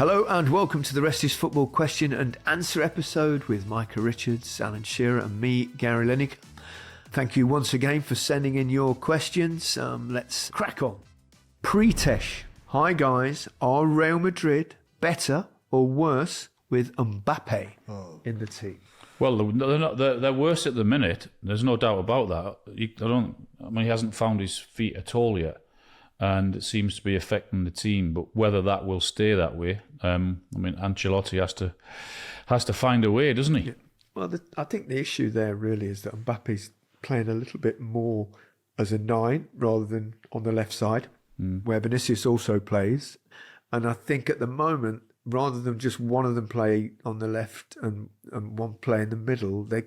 Hello and welcome to the Rest is Football question and answer episode with Micah Richards, Alan Shearer and me, Gary Lineker. Thank you once again for sending in your questions. Let's crack on. Pretesh. Hi guys, are Real Madrid better or worse with Mbappé in the team? Well, they're worse at the minute. There's no doubt about that. He hasn't found his feet at all yet. And it seems to be affecting the team. But whether that will stay that way, Ancelotti has to find a way, doesn't he? Yeah. Well, I think the issue there really is that Mbappe's playing a little bit more as a 9 rather than on the left side, where Vinicius also plays. And I think at the moment, rather than just one of them play on the left and one play in the middle, they're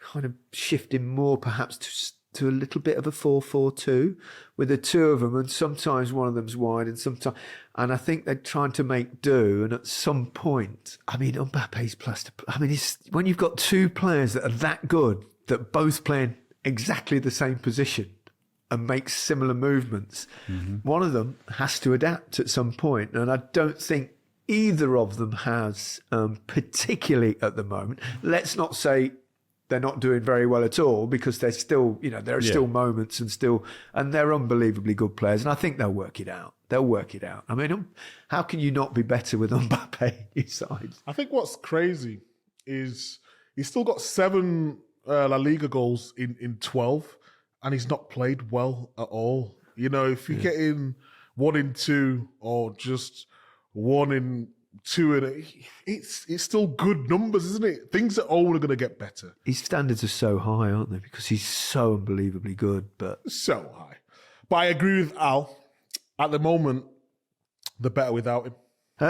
kind of shifting more perhaps to a little bit of a 4-4-2 with the two of them, and sometimes one of them's wide and I think they're trying to make do, and at some point, Mbappe's plus when you've got two players that are that good, that both play in exactly the same position and make similar movements, one of them has to adapt at some point, and I don't think either of them has, particularly at the moment. Let's not say they're not doing very well at all, because they're still, there are still moments and they're unbelievably good players. And I think they'll work it out. How can you not be better with Mbappé inside? I think what's crazy is he's still got 7 La Liga goals in 12, and he's not played well at all. If you get in 1 in 2 or just 1 in 2, and it's still good numbers, isn't it? Things are only going to get better. His standards are so high, aren't they? Because he's so unbelievably good, but so high. But I agree with Al. At the moment, they're better without him.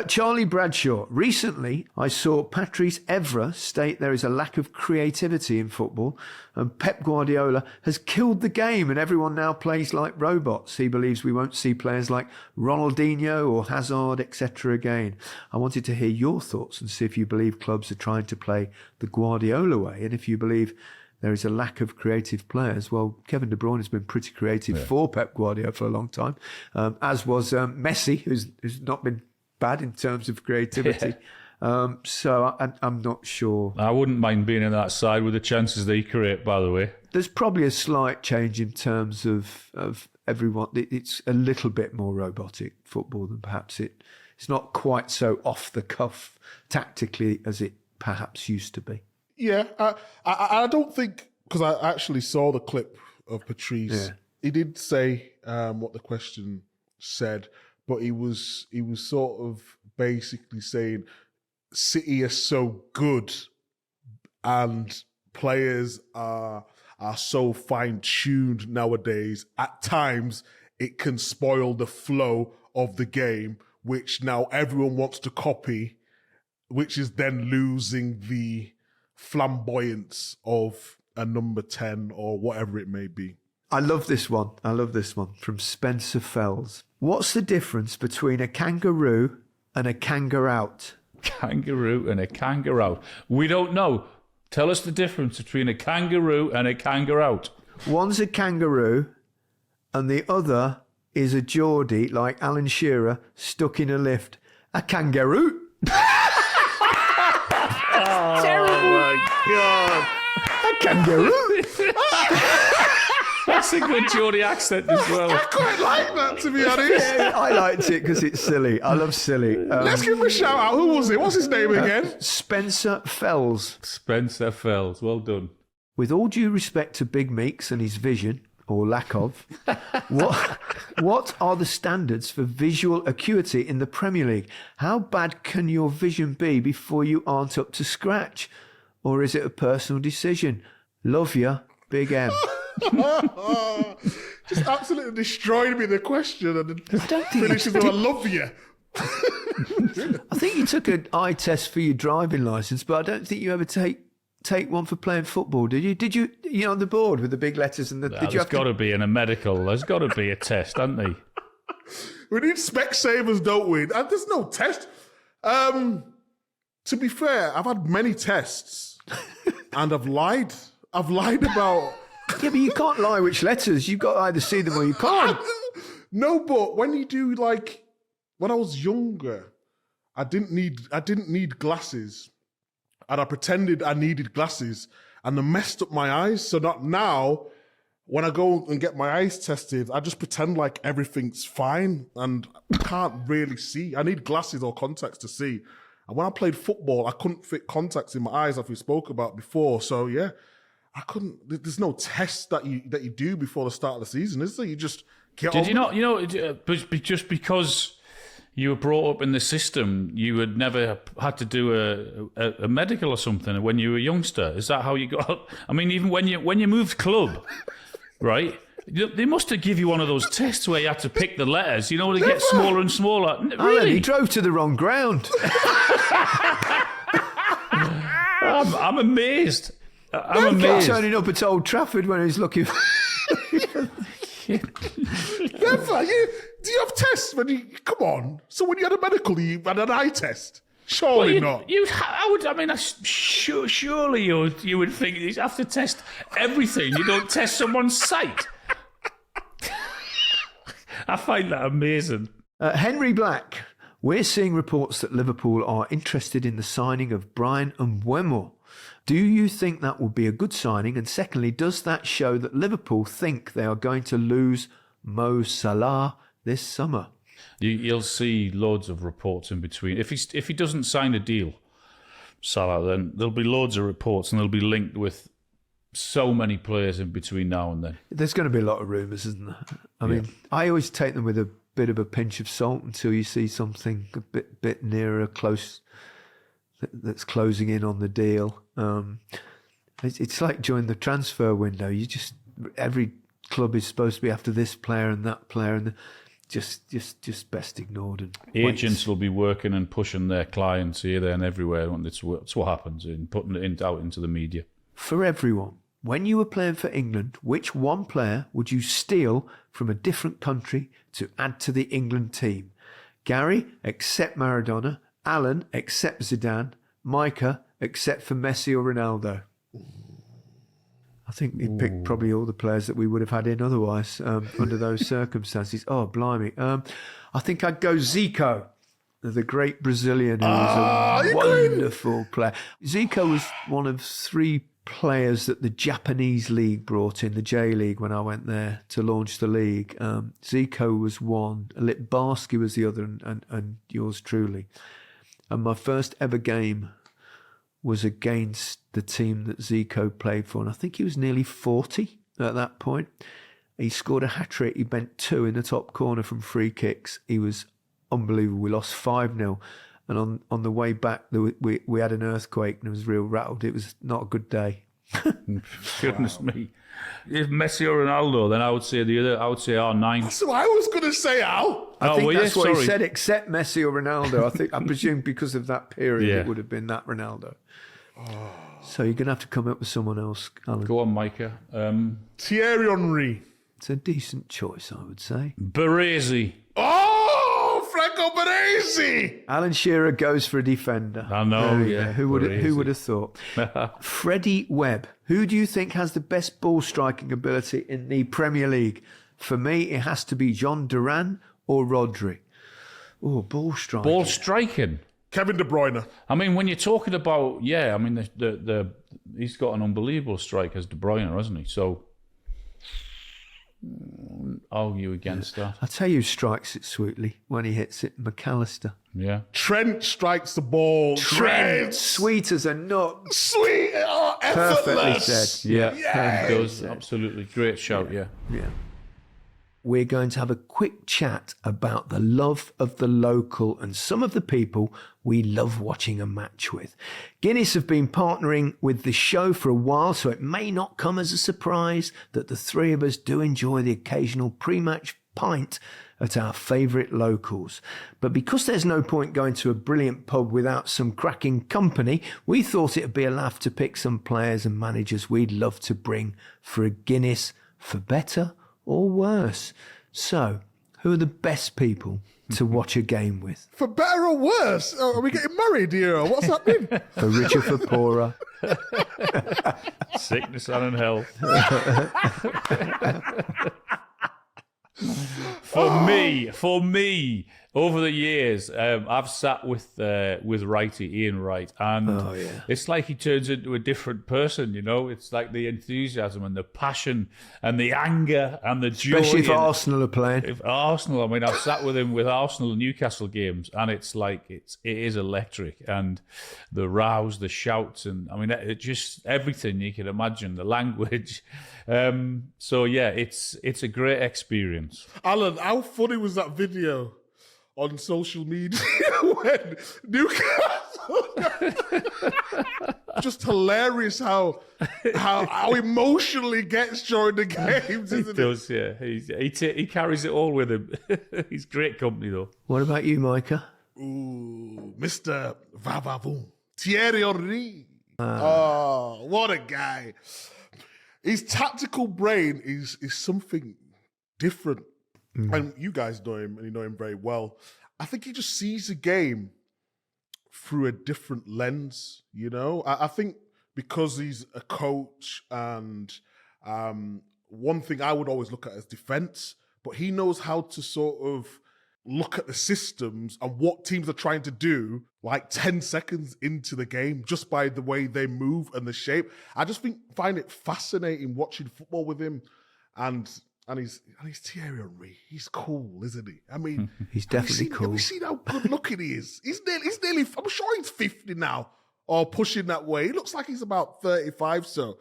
Charlie Bradshaw. Recently, I saw Patrice Evra state there is a lack of creativity in football, and Pep Guardiola has killed the game and everyone now plays like robots. He believes we won't see players like Ronaldinho or Hazard, etc. again. I wanted to hear your thoughts and see if you believe clubs are trying to play the Guardiola way, and if you believe there is a lack of creative players. Well, Kevin De Bruyne has been pretty creative for Pep Guardiola for a long time, as was Messi, who's not been bad in terms of creativity. So I'm not sure. I wouldn't mind being in that side with the chances they create, by the way. There's probably a slight change in terms of everyone. It's a little bit more robotic football than perhaps it's not quite so off the cuff tactically as it perhaps used to be. Yeah, I don't think, because I actually saw the clip of Patrice. Yeah. He did say what the question said, but he was sort of basically saying City are so good and players are so fine-tuned nowadays. At times, it can spoil the flow of the game, which now everyone wants to copy, which is then losing the flamboyance of a number 10 or whatever it may be. I love this one from Spencer Fells. What's the difference between a kangaroo and a kangarout? Kangaroo and a kangarout. We don't know. Tell us the difference between a kangaroo and a kangarout. One's a kangaroo and the other is a Geordie like Alan Shearer stuck in a lift. A kangaroo. Oh my God. A kangaroo. That's a good Geordie accent as well. I quite like that, to be honest. Yeah, I liked it because it's silly. I love silly. Let's give him a shout out. Who was it? What's his name again? Spencer Fells. Spencer Fells. Well done. With all due respect to Big Meeks and his vision, or lack of, what are the standards for visual acuity in the Premier League? How bad can your vision be before you aren't up to scratch? Or is it a personal decision? Love ya, Big M. Just absolutely destroyed me, the question, and then finishes with I love you. I think you took an eye test for your driving licence, but I don't think you ever take one for playing football, did you? Did you on the board with the big letters and the? Did you there's got to be in a medical. There's got to be a test, hasn't there? We need Specsavers, don't we? And there's no test. To be fair, I've had many tests, and I've lied. I've lied about. Yeah, but you can't lie which letters. You've got to either see them or you can't. No, but when you do, like, when I was younger, I didn't need glasses, and I pretended I needed glasses, and they messed up my eyes. So not now, when I go and get my eyes tested, I just pretend like everything's fine, and I can't really see. I need glasses or contacts to see. And when I played football, I couldn't fit contacts in my eyes, as we spoke about before. So yeah, I couldn't. There's no test that you do before the start of the season, is there? You just get. Did you not? You know, just because you were brought up in the system, you had never had to do a medical or something when you were a youngster. Is that how you got? I mean, even when you moved club, right? They must have give you one of those tests where you had to pick the letters. You know, they get smaller and smaller. Really? He drove to the wrong ground. I'm amazed. I'm Kept amazed. turning up at Old Trafford when he was looking for... Never. Do you have tests when you... Come on. So when you had a medical, you had an eye test? Surely not. Surely you would think you have to test everything. You don't test someone's sight. I find that amazing. Henry Black. We're seeing reports that Liverpool are interested in the signing of Bryan and Mbeumo. Do you think that will be a good signing? And secondly, does that show that Liverpool think they are going to lose Mo Salah this summer? You'll see loads of reports in between. If he doesn't sign a deal, Salah, then there'll be loads of reports and they'll be linked with so many players in between now and then. There's going to be a lot of rumours, isn't there? I mean, I always take them with a bit of a pinch of salt until you see something a bit nearer close that's closing in on the deal. It's like during the transfer window. Every club is supposed to be after this player and that player, and just best ignored. And agents will be working and pushing their clients here, there, and everywhere. It's what happens in putting it out into the media. For everyone, when you were playing for England, which one player would you steal from a different country to add to the England team? Gary, except Maradona. Alan, except Zidane. Micah, except for Messi or Ronaldo. I think he picked probably all the players that we would have had in otherwise under those circumstances. Oh, blimey. I think I'd go Zico, the great Brazilian who was a wonderful player. Zico was one of 3 players that the Japanese league brought in, the J-League, when I went there to launch the league. Zico was one, Litbarski was the other, and yours truly. And my first ever game was against the team that Zico played for, and I think he was nearly 40 at that point. He scored a hat-trick. He bent 2 in the top corner from free kicks. He was unbelievable. We lost 5-0. And on the way back, we had an earthquake and it was real rattled. It was not a good day. Goodness me. If Messi or Ronaldo, then I would say R9. That's what I was going to say, Al. I think that's what he said, except Messi or Ronaldo. I presume because of that period, it would have been that Ronaldo. So you're going to have to come up with someone else, Alan. Go on, Micah. Thierry Henry. It's a decent choice, I would say. Baresi. Oh, Franco Baresi. Alan Shearer goes for a defender. I know, yeah. Who would have thought? Freddie Webb. Who do you think has the best ball striking ability in the Premier League? For me, it has to be John Duran or Rodri. Oh, ball striking. Ball striking. Kevin De Bruyne. I mean, when you're talking about, he's got an unbelievable strike as De Bruyne, hasn't he? So, argue against that. I'll tell you who strikes it sweetly when he hits it, McAllister. Yeah. Trent strikes the ball. Trent, sweet as a nut. Sweet, Perfectly effortless. said. Yeah, Yes. he does. Absolutely. Great shout, yeah. We're going to have a quick chat about the love of the local and some of the people we love watching a match with. Guinness have been partnering with the show for a while, so it may not come as a surprise that the 3 of us do enjoy the occasional pre-match pint at our favourite locals. But because there's no point going to a brilliant pub without some cracking company, we thought it'd be a laugh to pick some players and managers we'd love to bring for a Guinness, for better or worse. So, who are the best people to watch a game with? For better or worse? Oh, are we getting married here? What's happening? For richer, for poorer. Sickness and health. For me, over the years, I've sat with Righty, Ian Wright, and it's like he turns into a different person, you know? It's like the enthusiasm and the passion and the anger and the joy. Especially if Arsenal are playing. If Arsenal, I mean, I've sat with him with Arsenal and Newcastle games, and it's like, it is electric. And the rows, the shouts, and I mean, it just everything you can imagine, the language. So yeah, it's a great experience. Alan, how funny was that video on social media when Newcastle? Just hilarious how emotional he gets during the games, isn't it? He does, yeah. He carries it all with him. He's great company, though. What about you, Micah? Ooh, Mr. Vavavoom. Thierry Henry. Oh, what a guy. His tactical brain is something different. And you guys know him, and you know him very well. I think he just sees the game through a different lens, you know? I think because he's a coach, and one thing I would always look at is defense, but he knows how to sort of look at the systems and what teams are trying to do like 10 seconds into the game just by the way they move and the shape. I just find it fascinating watching football with him, and he's Thierry Henry. He's cool, isn't he? I mean, he's definitely cool. Have you seen how good looking he is? He's nearly. I'm sure he's 50 now, or pushing that way. He looks like he's about 35. So,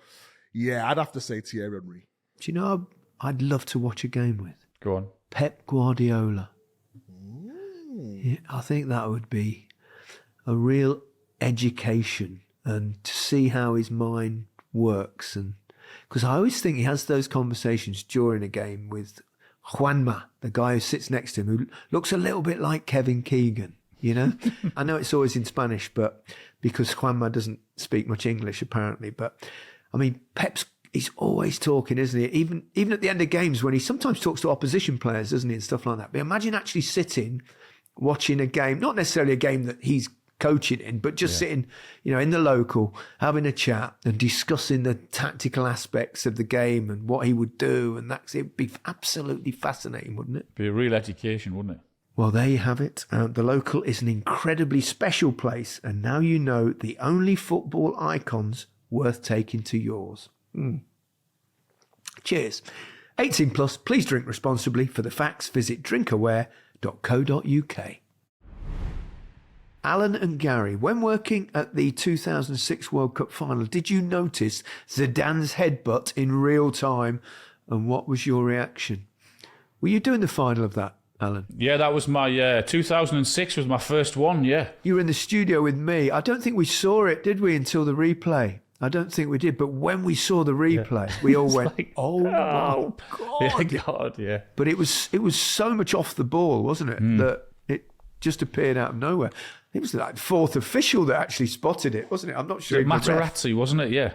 yeah, I'd have to say Thierry Henry. Do you know who I'd love to watch a game with? Go on. Pep Guardiola. Yeah, I think that would be a real education, and to see how his mind works. And because I always think he has those conversations during a game with Juanma, the guy who sits next to him, who looks a little bit like Kevin Keegan, you know? I know it's always in Spanish, but because Juanma doesn't speak much English, apparently. But, I mean, he's always talking, isn't he? Even at the end of games when he sometimes talks to opposition players, doesn't he, and stuff like that. But imagine actually sitting, watching a game, not necessarily a game that he's coaching in, but just sitting, you know, in the local, having a chat and discussing the tactical aspects of the game and what he would do. And it'd be absolutely fascinating, wouldn't it? Be a real education, wouldn't it? Well, there you have it. The local is an incredibly special place. And now you know the only football icons worth taking to yours. Cheers. 18 plus, please drink responsibly. For the facts, visit drinkaware.co.uk. Alan and Gary, when working at the 2006 World Cup final, did you notice Zidane's headbutt in real time? And what was your reaction? Were you doing the final of that, Alan? Yeah, that was my 2006 was my first one, yeah. You were in the studio with me. I don't think we saw it, did we, until the replay? I don't think we did. But when we saw the replay, we all went, like, oh, my God. Yeah, God, yeah. But it was so much off the ball, wasn't it, that it just appeared out of nowhere. It was like the fourth official that actually spotted it, wasn't it? I'm not sure. Materazzi, wasn't it? Yeah.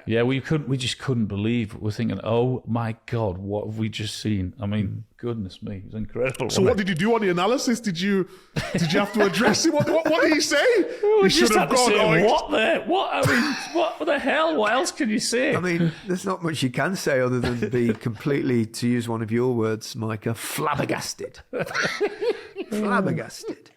Yeah, we just couldn't believe. We're thinking, oh my God, what have we just seen? I mean, goodness me, it was incredible. So what did you do on the analysis? Did you have to address him? What did he say? We should have gone. Say, what the hell? What else can you say? I mean, there's not much you can say other than be completely, to use one of your words, Micah, flabbergasted. Flabbergasted.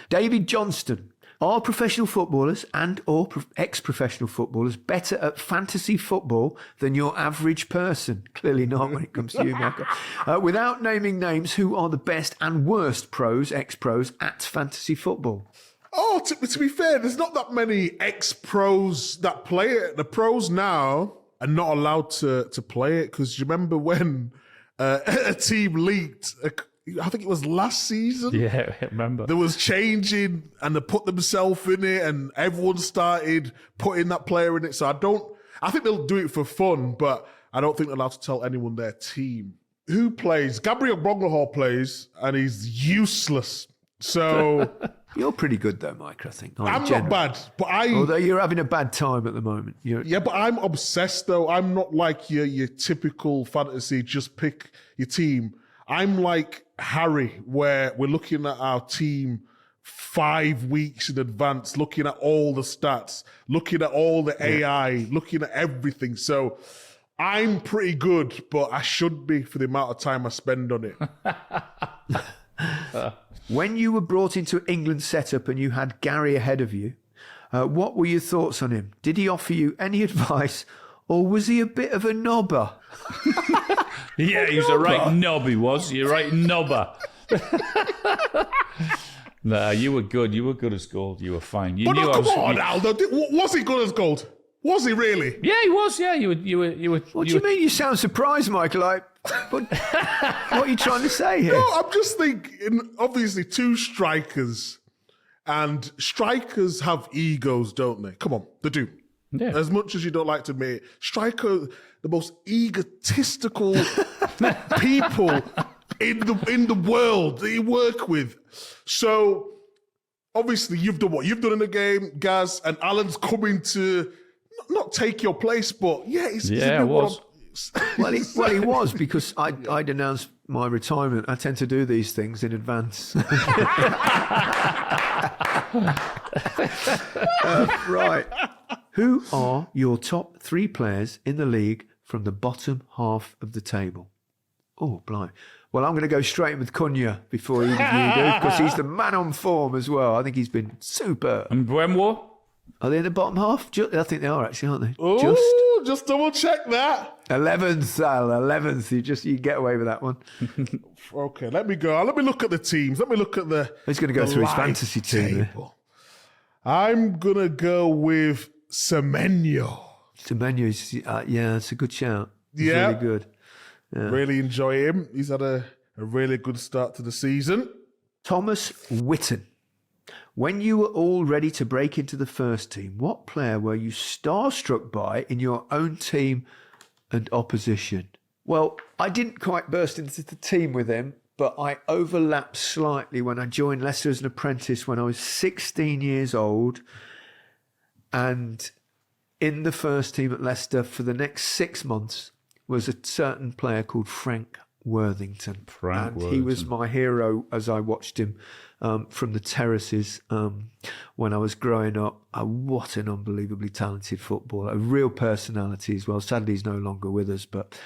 David Johnston. Are professional footballers and or ex-professional footballers better at fantasy football than your average person? Clearly not when it comes to you, Michael. Without naming names, who are the best and worst pros, ex-pros, at fantasy football? Oh, to be fair, there's not that many ex-pros that play it. The pros now are not allowed to play it, because you remember when a team leaked... I think it was last season. Yeah, I remember. There was changing, and they put themselves in it, and everyone started putting that player in it. So I think they'll do it for fun, but I don't think they're allowed to tell anyone their team. Who plays? Gabriel Broglehall plays, and he's useless. So... You're pretty good though, Mike, I think. I'm not bad, but although you're having a bad time at the moment. Yeah, but I'm obsessed though. I'm not like your typical fantasy, just pick your team. I'm like Harry, where we're looking at our team 5 weeks in advance, looking at all the stats, looking at all the AI, looking at everything. So I'm pretty good, but I should be for the amount of time I spend on it. When you were brought into England's setup and you had Gary ahead of you, what were your thoughts on him? Did he offer you any advice, or was he a bit of a knobber? Yeah, he was a right knob, he was. You're right knobber. Nah, you were good. You were good as gold. You were fine. You But knew no, I come was... on, Aldo. Was he good as gold? Was he really? Yeah, he was. Yeah, you were. What do you mean? You sound surprised, Michael. Like, what are you trying to say here? No, I'm just thinking, obviously, two strikers, and strikers have egos, don't they? Come on, they do. Yeah. As much as you don't like to admit it, striker, the most egotistical people in the world that you work with. So, obviously, you've done what you've done in the game, Gaz, and Alan's coming to not take your place, but he's Yeah, it was. Well, he was, because I'd announced my retirement. I tend to do these things in advance. Right. Who are your top 3 players in the league from the bottom half of the table? Oh, blimey. Well, I'm going to go straight in with Cunha before even you do, because he's the man on form as well. I think he's been super. And Mbeumo? Are they in the bottom half? I think they are, actually, aren't they? Oh, just double check that. 11th, Sal, 11th. You get away with that one. Okay, let me go. Let me look at the teams. Let me look at the. He's going to go the through his live fantasy team there. table. I'm going to go with Semenyo. Semenyo, it's a good shout. He's Yeah. really good. Really enjoy him. He's had a really good start to the season. Thomas Whitten. When you were all ready to break into the first team, what player were you starstruck by in your own team and opposition? Well, I didn't quite burst into the team with him, but I overlapped slightly when I joined Leicester as an apprentice when I was 16 years old. And in the first team at Leicester for the next 6 months was a certain player called Frank Worthington. He was my hero as I watched him from the terraces when I was growing up. What an unbelievably talented footballer, a real personality as well. Sadly, he's no longer with us, but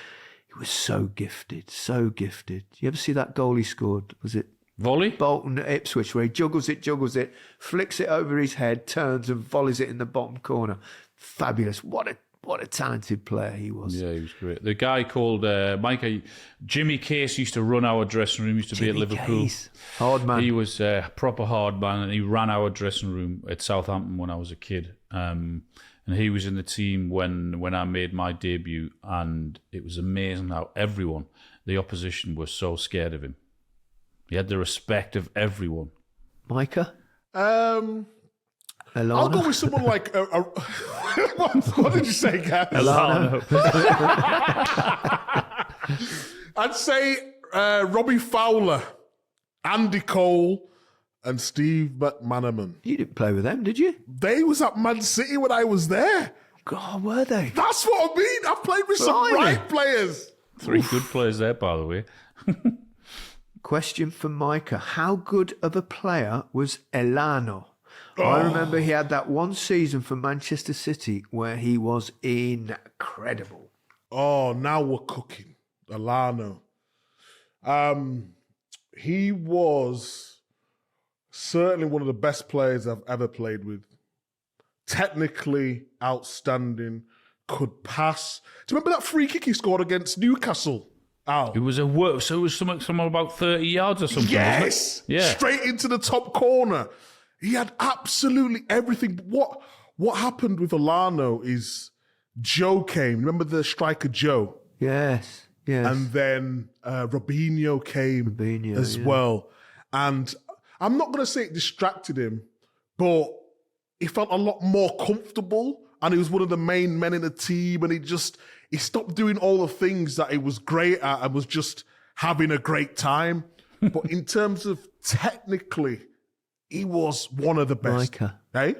he was so gifted, so gifted. You ever see that goal he scored? Was it Volley? Bolton at Ipswich, where he juggles it, flicks it over his head, turns and volleys it in the bottom corner. Fabulous. What a talented player he was. Yeah, he was great. The guy called Micah, Jimmy Case used to run our dressing room, used to be at Liverpool. Case. Hard man. He was a proper hard man, and he ran our dressing room at Southampton when I was a kid. And he was in the team when I made my debut, and it was amazing how everyone, the opposition, was so scared of him. He had the respect of everyone. Micah? I'll go with someone like what did you say, Gaz? Elano. I'd say Robbie Fowler, Andy Cole, and Steve McManaman. You didn't play with them, did you? They was at Man City when I was there. God, were they? That's what I mean. I played with some Blimey. right players. 3 good players there, by the way. Question for Micah. How good of a player was Elano? I remember he had that one season for Manchester City where he was incredible. Oh, now we're cooking. Elano. He was certainly one of the best players I've ever played with. Technically outstanding, could pass. Do you remember that free kick he scored against Newcastle? Al? It was so it was something about 30 yards or something, Yes! wasn't it? Yeah. Straight into the top corner. He had absolutely everything. What happened with Elano is Joe came. Remember the striker Joe? Yes. And then Robinho came as well. And I'm not going to say it distracted him, but he felt a lot more comfortable, and he was one of the main men in the team, and he stopped doing all the things that he was great at and was just having a great time. But in terms of technically, he was one of the best. Micah, Hey?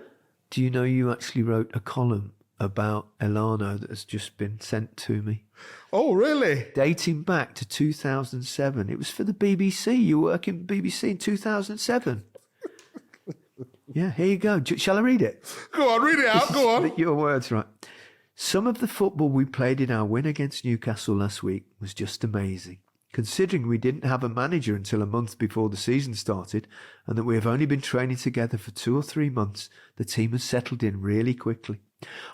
do you know you actually wrote a column about Elano that has just been sent to me? Oh, really? Dating back to 2007. It was for the BBC. You were working at the BBC in 2007. Yeah, here you go. Shall I read it? Go on, read it out. Go on. Your words, right. Some of the football we played in our win against Newcastle last week was just amazing. Considering we didn't have a manager until a month before the season started and that we have only been training together for 2 or 3 months, the team has settled in really quickly.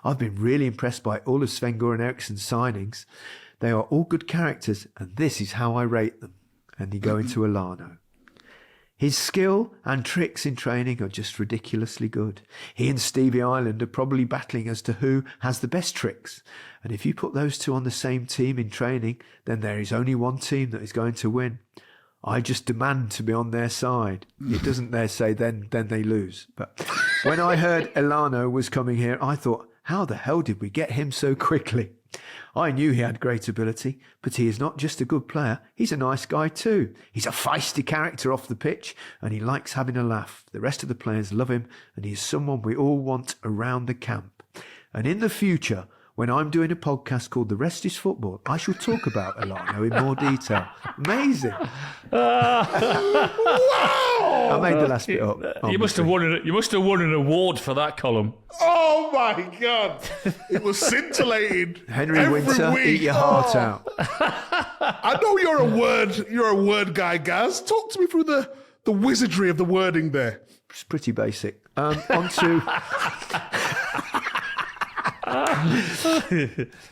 I've been really impressed by all of Sven-Goran Eriksson's signings. They are all good characters, and this is how I rate them. And you go into Elano. His skill and tricks in training are just ridiculously good. He and Stevie Ireland are probably battling as to who has the best tricks. And if you put those two on the same team in training, then there is only one team that is going to win. I just demand to be on their side. It doesn't there say then they lose. But when I heard Elano was coming here, I thought, how the hell did we get him so quickly? I knew he had great ability, but he is not just a good player, he's a nice guy too. He's a feisty character off the pitch, and he likes having a laugh. The rest of the players love him, and he is someone we all want around the camp. And in the future, when I'm doing a podcast called The Rest is Football, I shall talk about Elano in more detail. Amazing. Wow! I made the last bit up. You must have won an award for that column. Oh my God! It was scintillating. Henry every Winter, week. eat your heart out. I know you're a word guy, Gaz. Talk to me through the wizardry of the wording there. It's pretty basic. On to...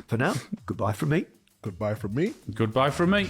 For now, goodbye from me. Goodbye from me. Goodbye from me.